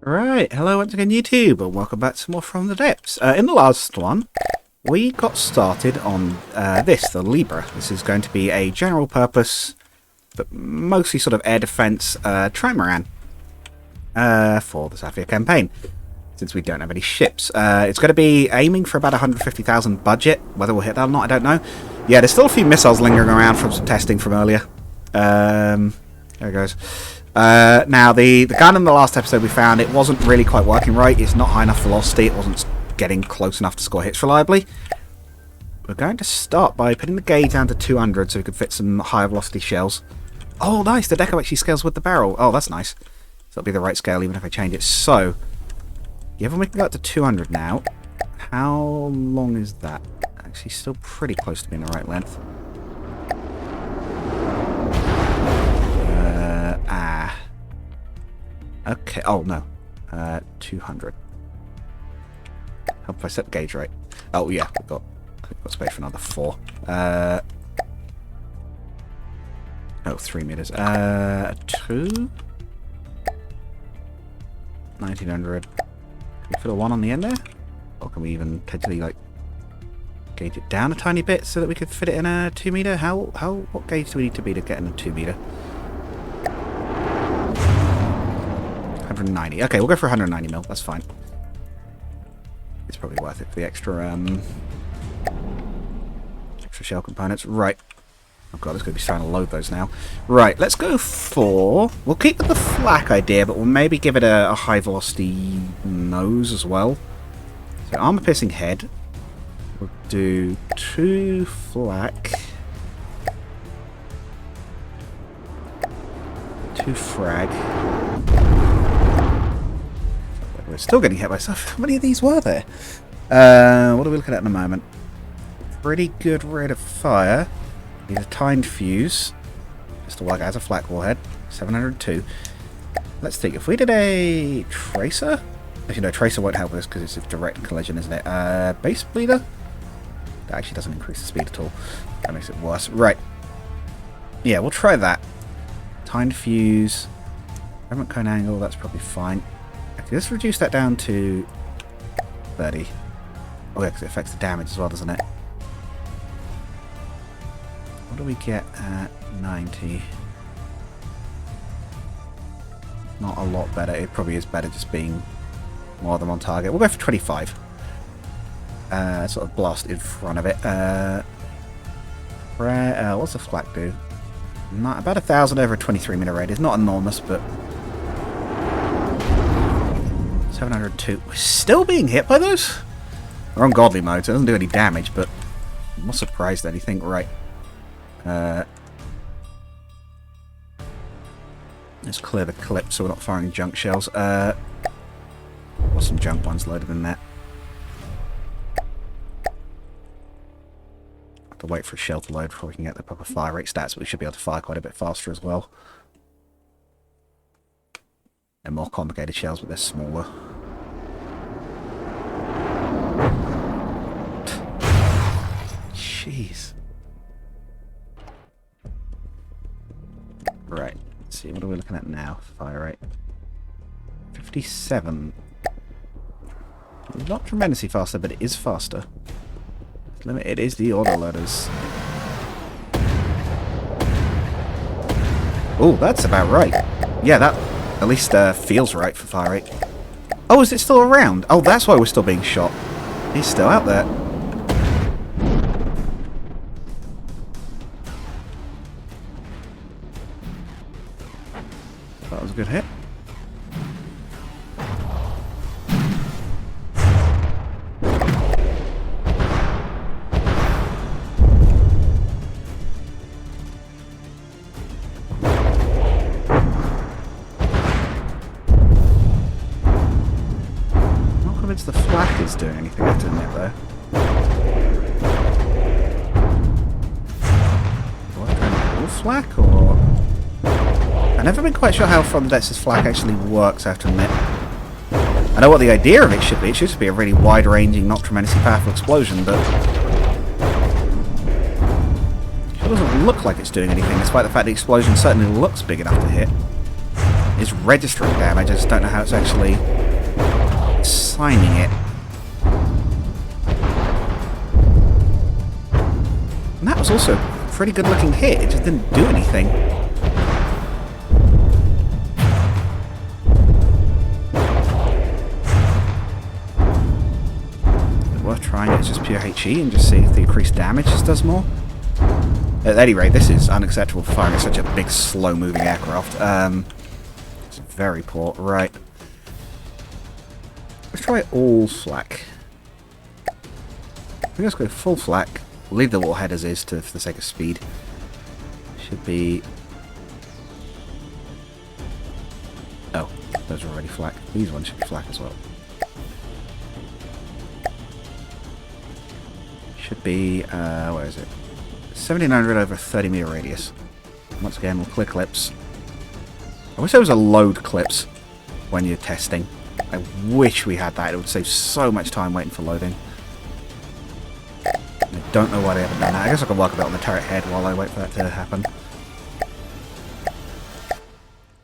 Right, hello once again YouTube, and welcome back to more From the Depths. In the last one, we got started on the Libra. This is going to be a general purpose, but mostly sort of air defense trimaran for the Saipher campaign, since we don't have any ships. It's going to be aiming for about 150,000 budget. Whether we'll hit that or not, I don't know. Yeah, there's still a few missiles lingering around from some testing from earlier. There it goes. Now, the gun in the last episode we found, it wasn't really quite working right. It's not high enough velocity. It wasn't getting close enough to score hits reliably. We're going to start by putting the gauge down to 200 so we can fit some higher velocity shells. Oh, nice. The deco actually scales with the barrel. Oh, that's nice. So it'll be the right scale even if I change it. So, given we can go up to 200 now, how long is that? Actually, still pretty close to being the right length. Okay, oh no. 200. Hope if I set the gauge right. Oh yeah, we've got space for another 4. 3 meters. 2? 1900. Can we fit a 1 on the end there? Or can we even potentially like gauge it down a tiny bit so that we could fit it in a 2 meter? What gauge do we need to be to get in a 2 meter? 190. Okay, we'll go for 190 mil. That's fine. It's probably worth it for the extra shell components. Right. Oh god, it's going to be starting to load those now. Right, let's go for... We'll keep with the flak idea, but we'll maybe give it a high velocity nose as well. So armor piercing head. We'll do 2 flak. 2 frag. We're still getting hit by stuff. How many of these were there? What are we looking at in a moment? Pretty good rate of fire. Need a timed fuse. Just to work as a flak warhead. 702. Let's think. If we did a tracer? Actually, no, tracer won't help us because it's a direct collision, isn't it? Base bleeder? That actually doesn't increase the speed at all. That makes it worse. Right. Yeah, we'll try that. Timed fuse. Movement cone angle, that's probably fine. Let's reduce that down to 30. Oh yeah, because it affects the damage as well, doesn't it? What do we get at 90? Not a lot better. It probably is better just being more of them on target. We'll go for 25. Sort of blast in front of it. What's the flak do? Not, about 1,000 over a 23-meter radius. Not enormous, but... 702. We're still being hit by those? We're on godly mode, so it doesn't do any damage, but I'm not surprised at anything. Right. Let's clear the clip so we're not firing junk shells. What's some junk ones loaded in there? Have to wait for a shell to load before we can get the proper fire rate stats, but we should be able to fire quite a bit faster as well. They're more complicated shells, but they're smaller. Jeez. Right. Let's see, what are we looking at now? Fire rate. 57. Not tremendously faster, but it is faster. It is the autoloaders. Oh, that's about right. Yeah, that at least feels right for fire rate. Oh, is it still around? Oh, that's why we're still being shot. He's still out there. That was a good hit. The flak is doing anything, I have to admit, though. Do I try and pull flak, or... I've never been quite sure how From the Depths' flak actually works, I have to admit. I know what the idea of it should be. It should just be a really wide-ranging, not tremendously powerful explosion, but... It doesn't look like it's doing anything, despite the fact the explosion certainly looks big enough to hit. is registering damage. I just don't know how it's actually assigning it. And that was also a pretty good looking hit. It just didn't do anything. Worth trying it as just pure HE and just see if the increased damage just does more. At any rate, this is unacceptable for firing such a big, slow-moving aircraft. It's very poor. Right. Let's try all flak. I think let's go full flak. Leave the warhead as is for the sake of speed. Should be... Oh, those are already flak. These ones should be flak as well. Should be, where is it? 1700 over 30 meter radius. Once again, we'll clear clips. I wish there was a load clips when you're testing. I wish we had that. It would save so much time waiting for loading. I don't know why they haven't done that. I guess I can work a bit on the turret head while I wait for that to happen.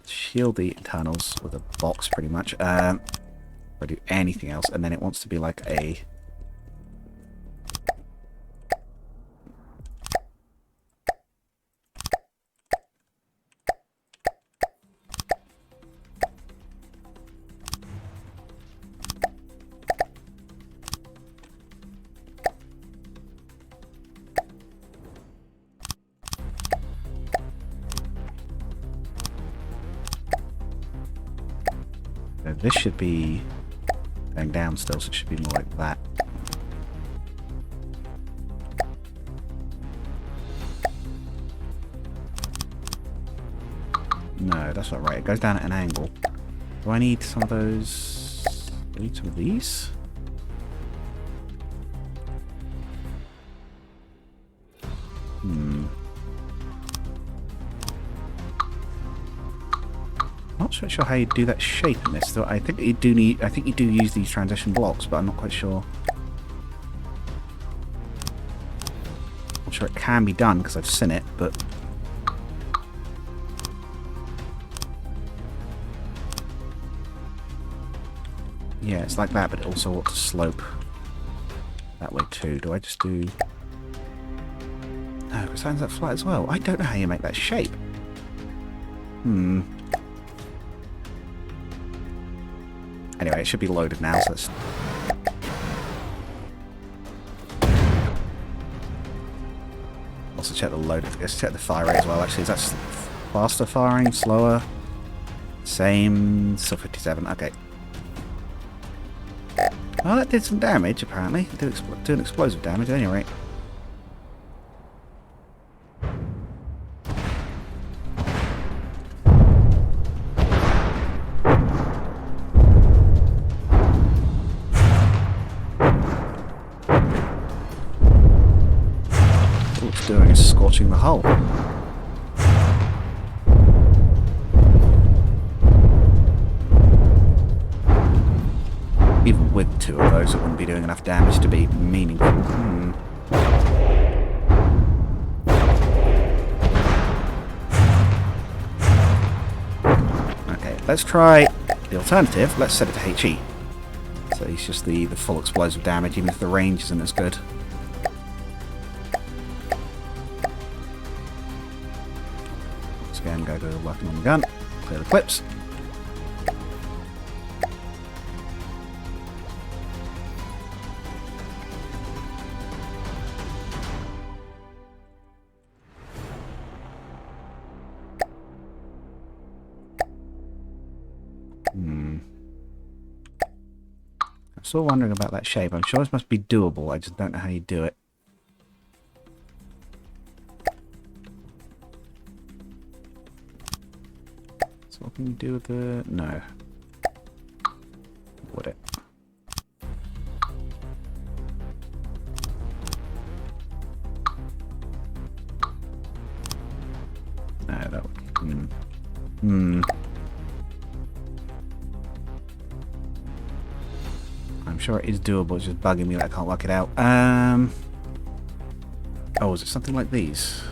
Shield the internals with a box, pretty much. If I do anything else, and then it wants to be like a... This should be going down still, so it should be more like that. No, that's not right. It goes down at an angle. Do I need some of those? Do I need some of these? Not so sure how you do that shape in this. So I think you do need. I think you do use these transition blocks, but I'm not quite sure. I'm sure it can be done because I've seen it, but yeah, it's like that. But it also ought to slope that way too. Do I just do? No, because that flat as well. I don't know how you make that shape. Anyway, it should be loaded now, so let's... Also check the load. Let's check the fire rate as well, actually. Is that faster firing? Slower? Same. Still 57. Okay. Well, that did some damage, apparently. It did do an explosive damage at any rate. Doing is scorching the hull. Even with two of those, it wouldn't be doing enough damage to be meaningful. Okay, let's try the alternative. Let's set it to HE. So it's just the full explosive damage, even if the range isn't as good. Again, go working on the gun, clear the clips. I'm still wondering about that shape. I'm sure this must be doable, I just don't know how you do it. What can you do with the... No. Would it? No, that would... I'm sure it is doable, it's just bugging me that I can't work it out. Oh, is it something like these?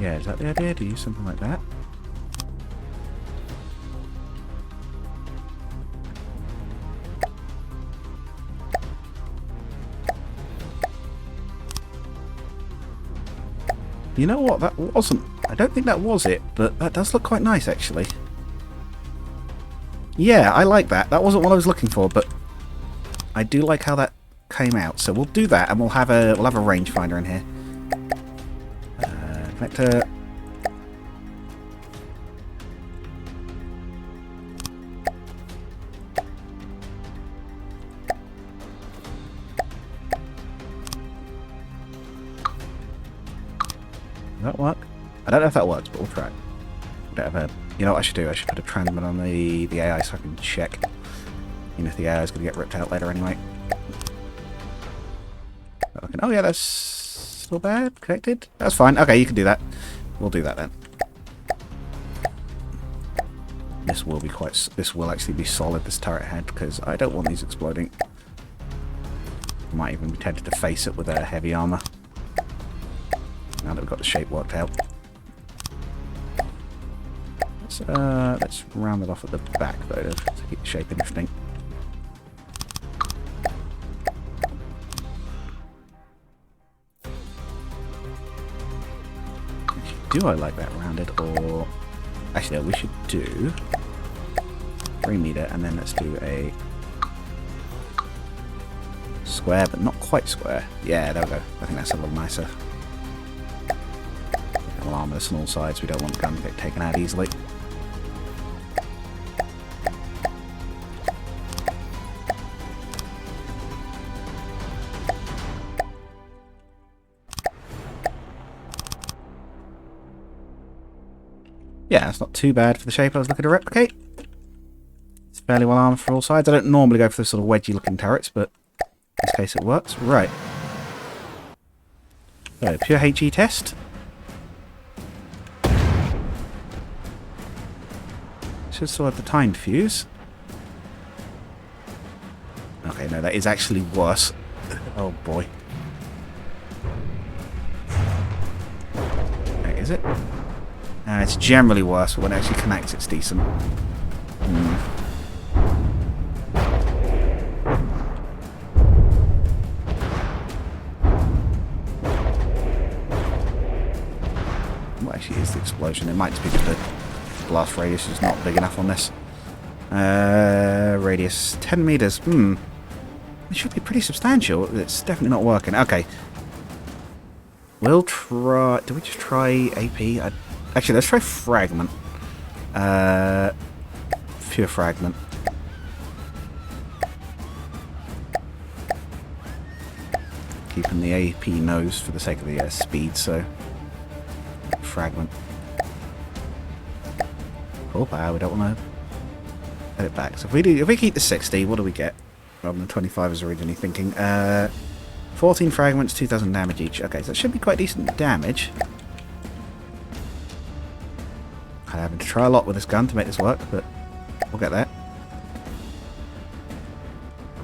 Yeah, is that the idea? To use something like that? You know what? That wasn't... I don't think that was it, but that does look quite nice, actually. Yeah, I like that. That wasn't what I was looking for, but I do like how that came out. So we'll do that, and we'll have a rangefinder in here. Connector. Does that work? I don't know if that works, but we'll try it. I don't have a... You know what I should do? I should put a transmit on the AI so I can check. Even if the AI is going to get ripped out later anyway. Oh yeah, that's still bad. Connected. That's fine. Okay, you can do that. We'll do that then. This will be quite... This will actually be solid, this turret head, because I don't want these exploding. Might even be tempted to face it with a heavy armor. Now that we've got the shape worked out. Let's round it off at the back though to keep the shape interesting. Do I like that rounded, or actually no, we should do 3 meter and then let's do a square, but not quite square. Yeah, there we go. I think that's a little nicer. We'll armor this on all sides. We don't want the gun to get taken out easily. Yeah, it's not too bad for the shape I was looking to replicate. It's fairly well armored for all sides. I don't normally go for the sort of wedgy looking turrets, but in this case it works. Right. So, pure HE test. Should still have the timed fuse. Okay, no, that is actually worse. Oh boy. Okay, is it? It's generally worse, but when it actually connects, it's decent. What actually is the explosion? It might just be that the blast radius is not big enough on this. Radius 10 meters. It should be pretty substantial. It's definitely not working. Okay. We'll try... Do we just try AP? Actually, let's try fragment. Pure fragment. Keeping the AP nose for the sake of the speed, so... Fragment. Oh, wow, we don't want to get it back. So if we keep the 60, what do we get? Rather than 25 as originally thinking. 14 fragments, 2,000 damage each. Okay, so that should be quite decent damage. I'm having to try a lot with this gun to make this work, but we'll get there.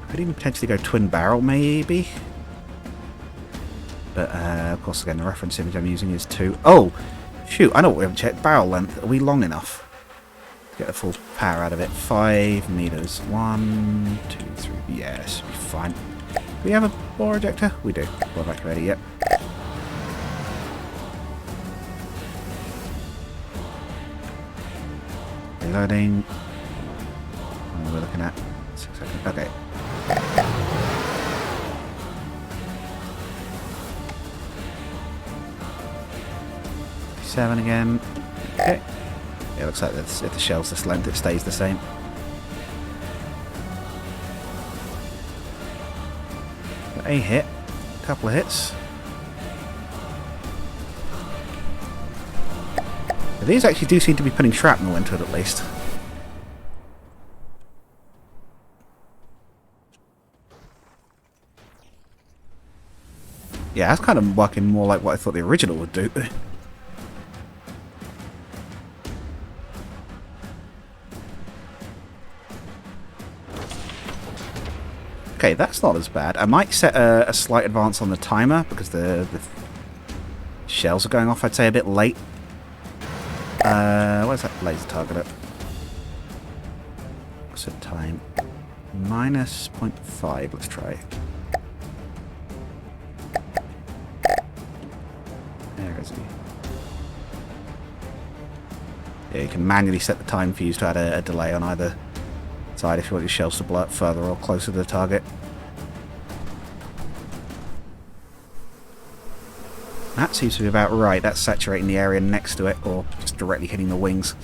Could even potentially go twin barrel, maybe. But, of course, again, the reference image I'm using is 2. Oh! Shoot, I know what we haven't checked. Barrel length. Are we long enough to get the full power out of it? 5 meters. 1, 2, 3. Yes, be fine. Do we have a bore ejector? We do. Bore back ready, yep. Reloading. What are we looking at? 6 seconds. Okay. 7 again. Okay. Yeah, looks like if the shell's this length, it stays the same. Got a hit. A couple of hits. These actually do seem to be putting shrapnel into it at least. Yeah, that's kind of working more like what I thought the original would do. Okay, that's not as bad. I might set a slight advance on the timer because the shells are going off, I'd say, a bit late. Where's that laser target at? What's the time? Minus 0.5. Let's try. There is he. Yeah, you can manually set the time fuse to add a delay on either side if you want your shells to blow up further or closer to the target. That seems to be about right. That's saturating the area next to it, or just directly hitting the wings.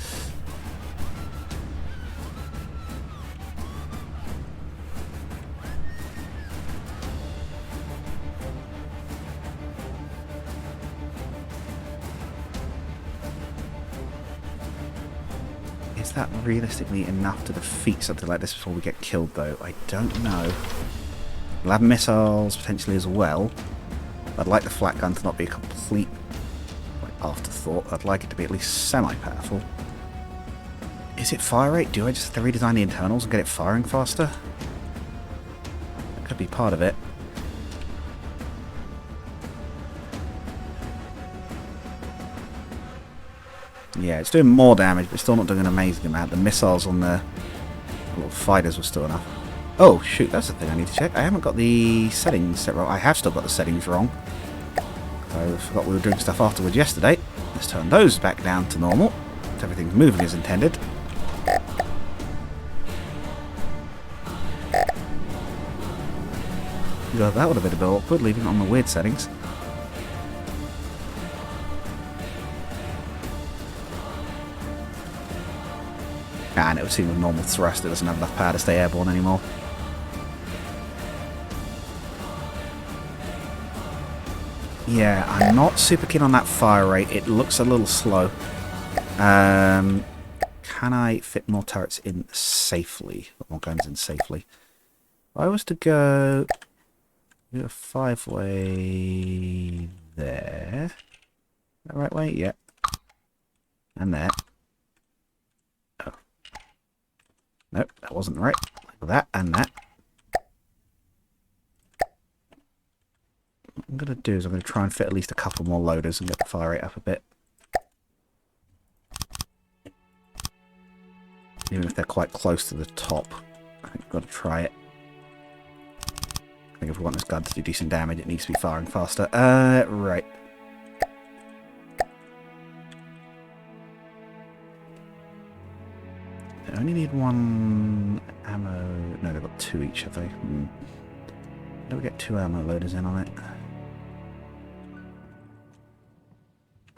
Is that realistically enough to defeat something like this before we get killed, though? I don't know. We'll have missiles potentially as well. I'd like the flat gun to not be a complete afterthought. I'd like it to be at least semi-powerful. Is it fire rate? Do I just have to redesign the internals and get it firing faster? That could be part of it. Yeah, it's doing more damage, but still not doing an amazing amount. The missiles on the little fighters were still enough. Oh, shoot, that's the thing I need to check. I haven't got the settings set wrong. I have still got the settings wrong. I forgot we were doing stuff afterwards yesterday. Let's turn those back down to normal. So everything's moving as intended. God, that would have been a bit awkward, leaving it on the weird settings. And it would seem with normal thrust it doesn't have enough power to stay airborne anymore. Yeah, I'm not super keen on that fire rate. It looks a little slow. Can I fit more turrets in safely? Put more guns in safely. If I was to go do a 5-way there. That right way? Yeah. And there. Oh. Nope, that wasn't right. That and that. What I'm going to do is I'm going to try and fit at least a couple more loaders and get the fire rate up a bit. Even if they're quite close to the top. I think we've got to try it. I think if we want this gun to do decent damage, it needs to be firing faster. Right. I only need one ammo. No, they've got two each, have they? Do we get two ammo loaders in on it?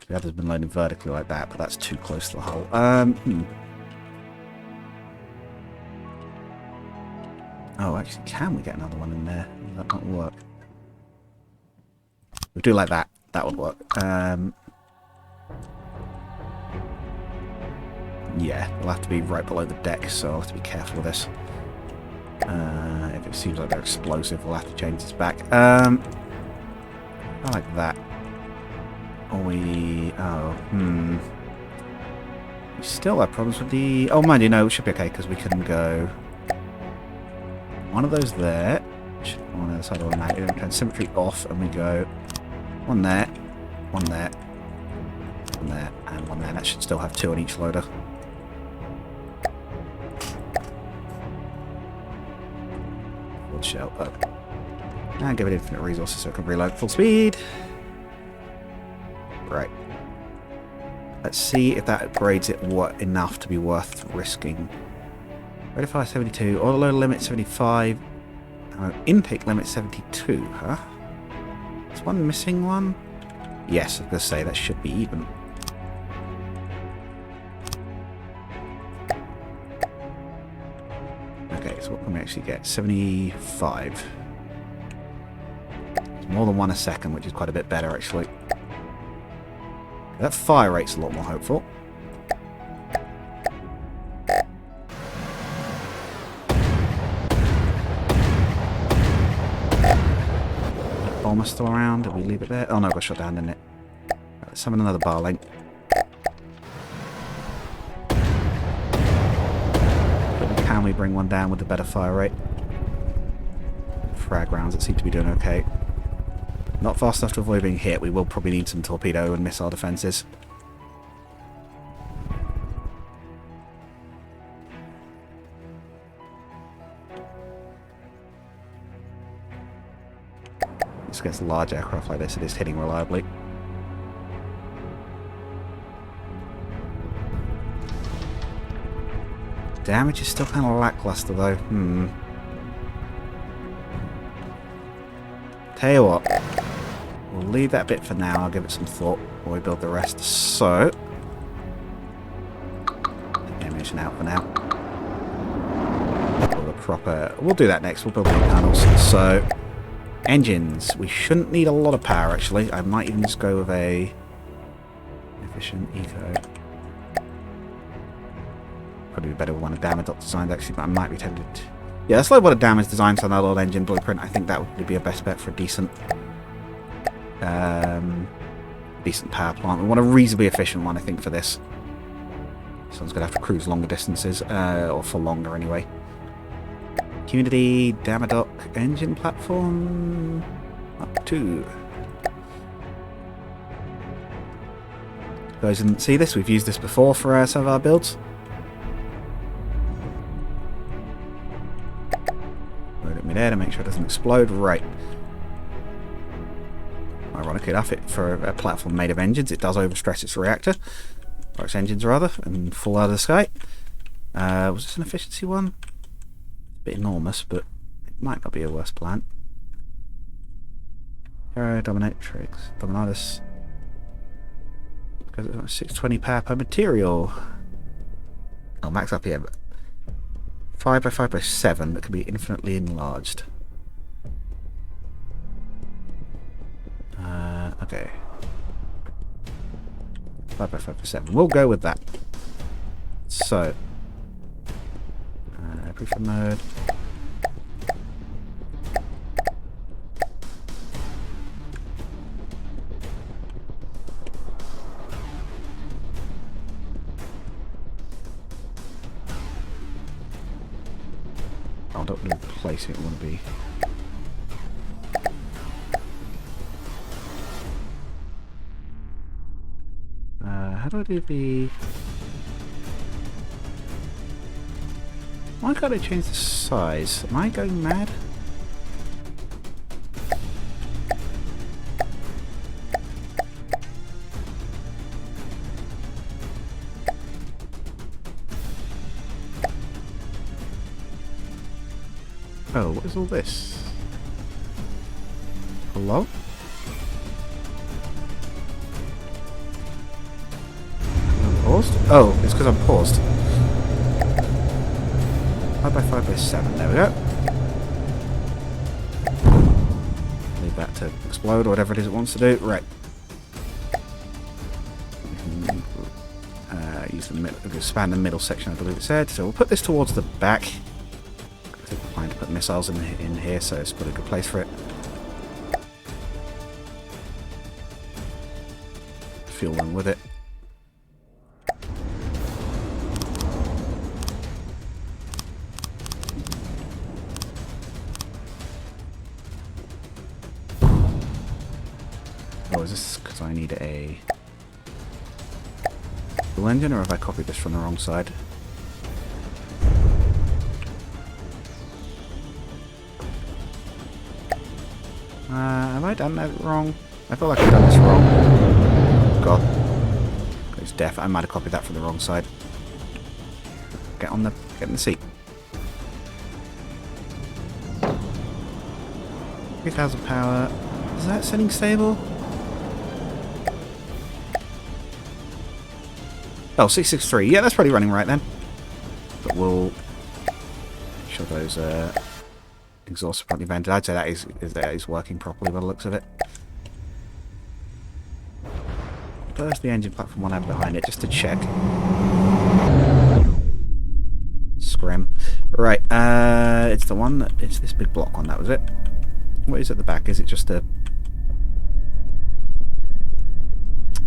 The other's been loaded vertically like that, but that's too close to the hull. Oh, actually, can we get another one in there? Does that not work? We do like that. That would work. Yeah, we'll have to be right below the deck, so I'll have to be careful with this. If it seems like they're explosive, we'll have to change this back. I like that. Or we... Oh, We still have problems with the... Oh, mind you, no, it should be okay, because we can go... One of those there. On the other side of the map. We turn symmetry off, and we go... One there. One there. One there. And one there. That should still have two on each loader. Shell up. And give it infinite resources so it can reload full speed. Right. Let's see if that upgrades it enough to be worth risking. Rate of fire 72, auto load limit 75, intake limit 72, huh? Is one missing one? Yes, I was going to say that should be even. Okay, so what can we actually get? 75. It's more than one a second, which is quite a bit better, actually. That fire rate's a lot more hopeful. That bomber still around? Did we leave it there? Oh no, it got shot down, didn't it? Right, let's summon another bar link. Can we bring one down with a better fire rate? Frag rounds, it seems to be doing okay. Not fast enough to avoid being hit. We will probably need some torpedo and missile defences. it's against a large aircraft like this, it is hitting reliably. Damage is still kind of lackluster though. Tell you what, we'll leave that bit for now. I'll give it some thought before we build the rest. So, ammunition out for now. Build a proper. We'll do that next. We'll build the panels. So, engines. We shouldn't need a lot of power actually. I might even just go with a efficient eco. Probably better with one of damage designed actually, but I might be tempted. Yeah, let's load one of damage designed on that old engine blueprint. I think that would be a best bet for a decent decent power plant. We want a reasonably efficient one, I think, for this. This one's going to have to cruise longer distances, or for longer anyway. Community Damadoc engine platform up to. Those who didn't see this, we've used this before for some of our builds. There to make sure it doesn't explode. Right. Ironically enough, for a platform made of engines, it does overstress its reactor. Or its engines, rather, and fall out of the sky. Was this an efficiency one? A bit enormous, but it might not be a worse plant. Hero, Dominatrix, Dominatus. 620 power per material. I'll max up here, but 5x5x7 that can be infinitely enlarged. Okay. 5x5x7. We'll go with that. So, prefab mode. I don't know what place it want to be. How do I do the... Why can't I change the size? Am I going mad? Oh, what is all this? Hello? I'm paused? Oh, it's because I'm paused. 5x5x7, there we go. Leave that to explode or whatever it is it wants to do. Right. Use the middle, expand the middle section, I believe it said. So we'll put this towards the back. I think we're planning to put missiles in here, so it's put a good place for it. Fuel them with it. Oh, is this because I need a fuel engine, or have I copied this from the wrong side? Have I done that wrong? I feel like I've done this wrong. God. It's deaf. I might have copied that from the wrong side. Get in the seat. 3000 power. Is that setting stable? Oh, 663. Yeah, that's probably running right then. But we'll make sure those exhausts are properly vented. I'd say that is working properly by the looks of it. There's the engine platform one out behind it, just to check. Scrim. Right, it's the one that, it's this big block one, that was it. What is at the back? Is it just a...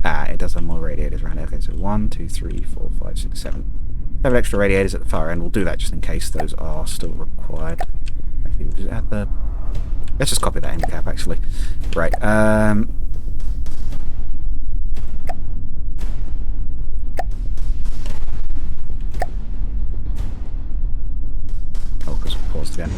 Ah, it does have more radiators around it. Okay, so 1, 2, 3, 4, 5, 6, 7. 7 extra radiators at the far end. We'll do that just in case those are still required. Actually, we'll just add the... Let's just copy that end cap, actually. Right, Oh, because we paused again.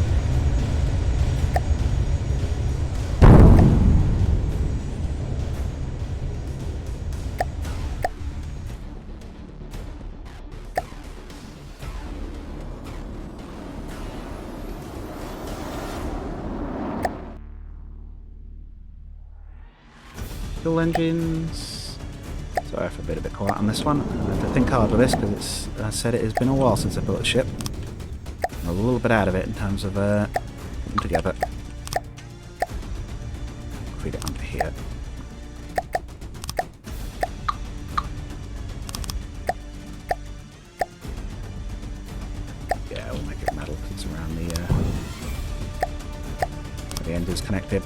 Fuel engines. Sorry if I've been a bit quiet on this one. I have to think hard with this because it's, as I said, it has been a while since I built a ship. I'm a little bit out of it in terms of putting them together. Feed it under here. Yeah, we'll make it metal because it's around the where the end is connected.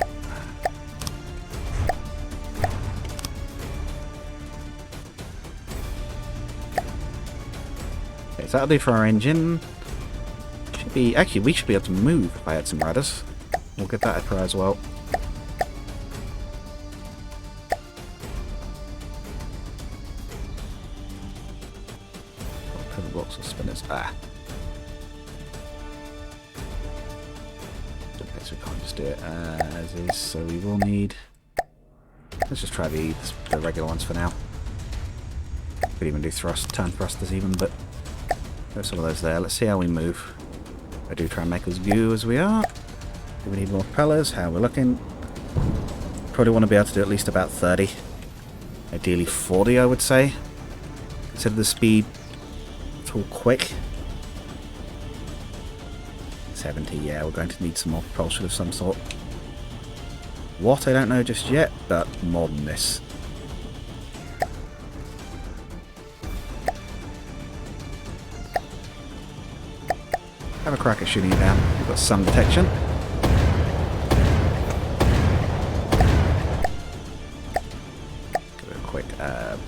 Okay, so that'll do for our engine. Should be actually we should be able to move if I had some rudders. We'll give that a try as well. Blocks or spinners. Okay, so we can't just do it as is, so we will need... Let's just try the regular ones for now. Could even do turn thrusters even, but there's some of those there. Let's see how we move. I do try and make us view as we are. Do we need more propellers? How we're looking. Probably want to be able to do at least about 30. Ideally 40, I would say. Consider the speed. It's all quick. 70, yeah, we're going to need some more propulsion of some sort. What, I don't know just yet, but more than this. Have a crack at shooting it down. We've got some detection. Give it a quick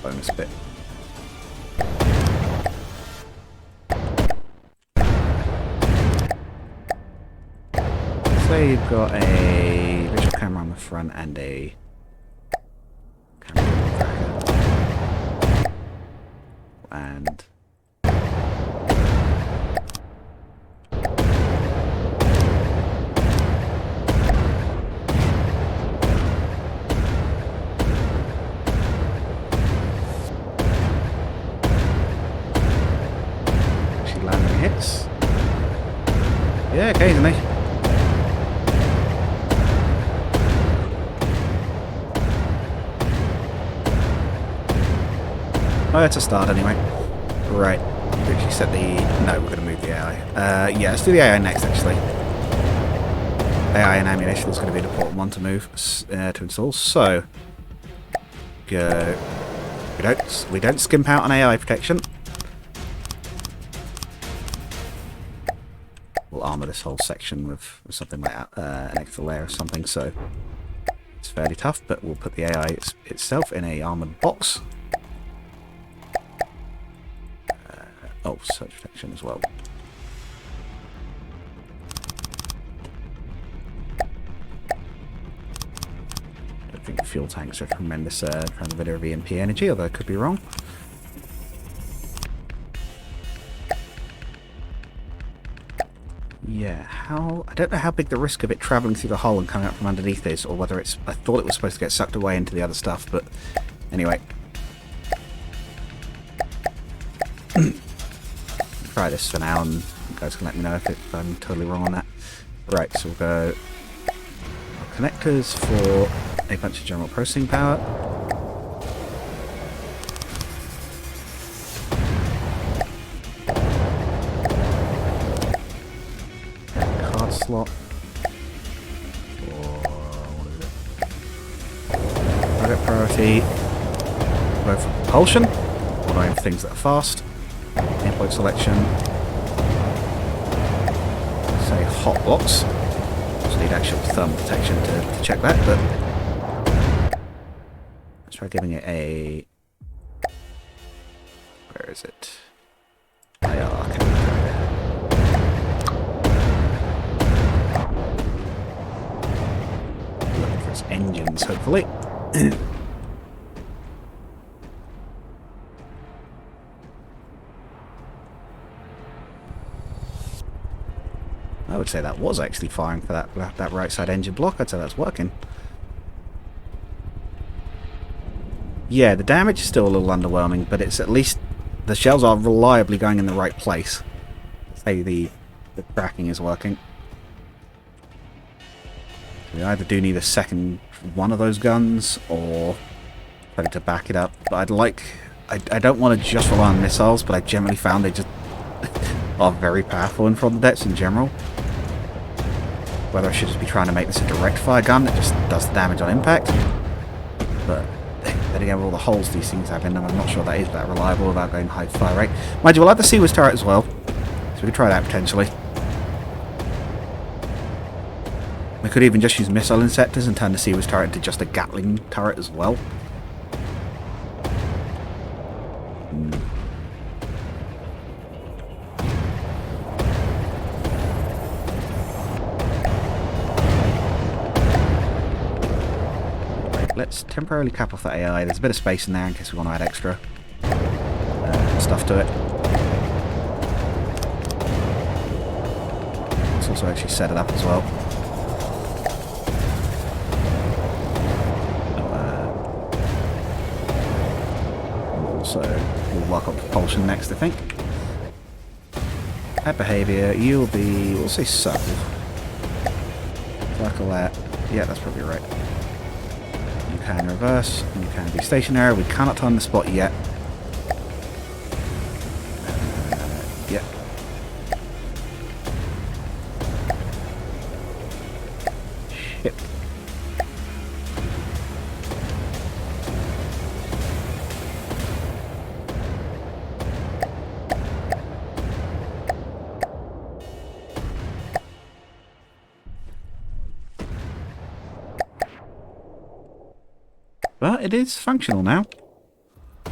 bonus bit. So you've got a visual camera on the front and a camera tracker. And actually landing hits. Yeah, occasionally. Oh, it's a start anyway. Right. We actually set the... No, we're going to move the AI. Yeah, let's do the AI next, actually. AI and ammunition is going to be an important one to move, to install. So, go... We don't skimp out on AI protection. We'll armour this whole section with something like an extra layer or something, so it's fairly tough, but we'll put the AI itself in a armoured box. Oh, surge protection as well. I don't think the fuel tanks are tremendous transmitter of EMP energy, although I could be wrong. Yeah, I don't know how big the risk of it travelling through the hull and coming up from underneath is, or whether it's... I thought it was supposed to get sucked away into the other stuff, but anyway. Try this for now, and you guys can let me know if I'm totally wrong on that. Right, so we'll go connectors for a bunch of general processing power. Card slot for what is it? Target priority. Go for propulsion. Ordering things that are fast. Endpoint selection. Say hot blocks. Just need actual thermal detection to check that, but let's try giving it a... Where is it? IORC. Looking for its engines, hopefully. I would say that was actually firing for that right side engine block. I'd say that's working. Yeah, the damage is still a little underwhelming, but it's at least the shells are reliably going in the right place. Say the tracking is working. We either do need a second one of those guns, or ready to back it up. But I don't want to just rely on missiles, but I generally found they just are very powerful in front of the depths in general. Whether I should just be trying to make this a direct fire gun that just does the damage on impact. But then again, with all the holes these things have in them, I'm not sure that is that reliable without going high fire rate. Mind you, we'll have the Seawards turret as well, so we could try that potentially. We could even just use missile inceptors and turn the Seawards turret into just a Gatling turret as well. Right, let's temporarily cap off that AI. There's a bit of space in there in case we want to add extra stuff to it. Let's also actually set it up as well. So we'll work on propulsion next, I think. At behaviour, you'll be, we'll say circle. Circle that. Yeah, that's probably right. You can reverse, and you can be stationary. We cannot turn the spot yet. Yeah. Shit. But it is functional now. I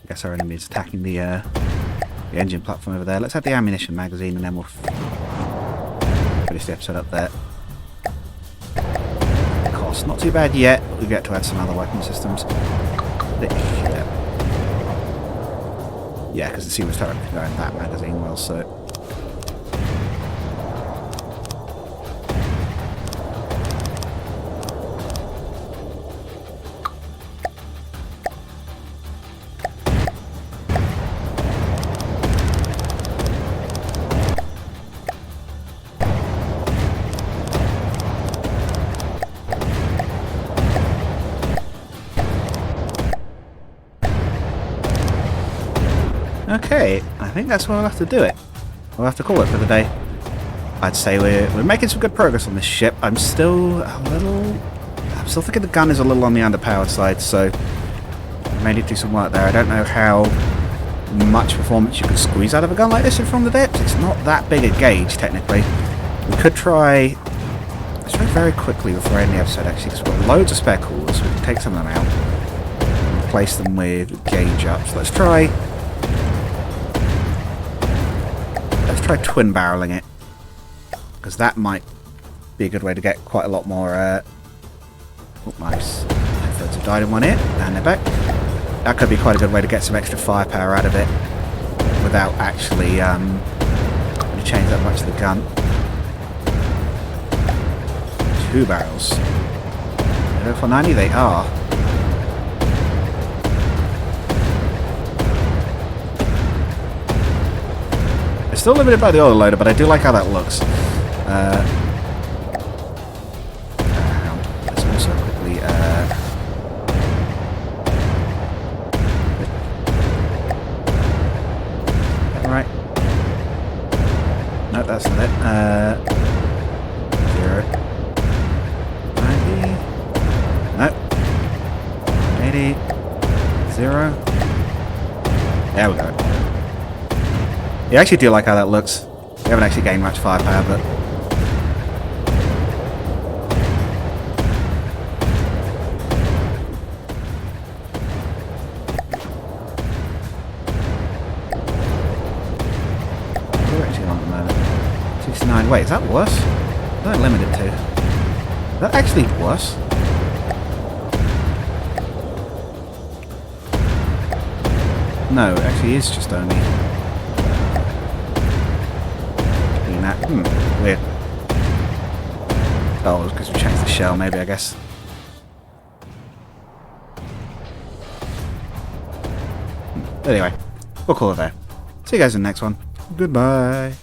guess our enemy is attacking the engine platform over there. Let's have the ammunition magazine and then we'll finish the episode up there. Cost not too bad yet. We get to add some other weapon systems. Yeah, because the Seawards turret can go in that magazine well, so. Okay, I think that's where we'll have to do it. We'll have to call it for the day. I'd say we're making some good progress on this ship. I'm still thinking the gun is a little on the underpowered side, so I may need to do some work there. I don't know how much performance you can squeeze out of a gun like this in from the depths. It's not that big a gauge, technically. We could try. Let's try very quickly before I end the episode, actually, because we've got loads of spare coolers, so we can take some of them out and replace them with gauge up. So let's try twin barreling it, because that might be a good way to get quite a lot more. Oh, nice. Thirds have died in one hit, and they're back. That could be quite a good way to get some extra firepower out of it without actually change that much of the gun. 2 barrels. Are they for 90? They are. It's still limited by the oil loader, but I do like how that looks. Let's also quickly. Alright. No, that's not it. 0. 90. No. 80. 0. There we go. Yeah, I actually do like how that looks. We haven't actually gained much firepower, but. What are we actually on at the moment? 69. Wait, is that worse? What are they limited to? Is that actually worse? No, it actually is just only. Weird. Oh, because we changed the shell, maybe, I guess. Anyway, we'll call it there. See you guys in the next one. Goodbye.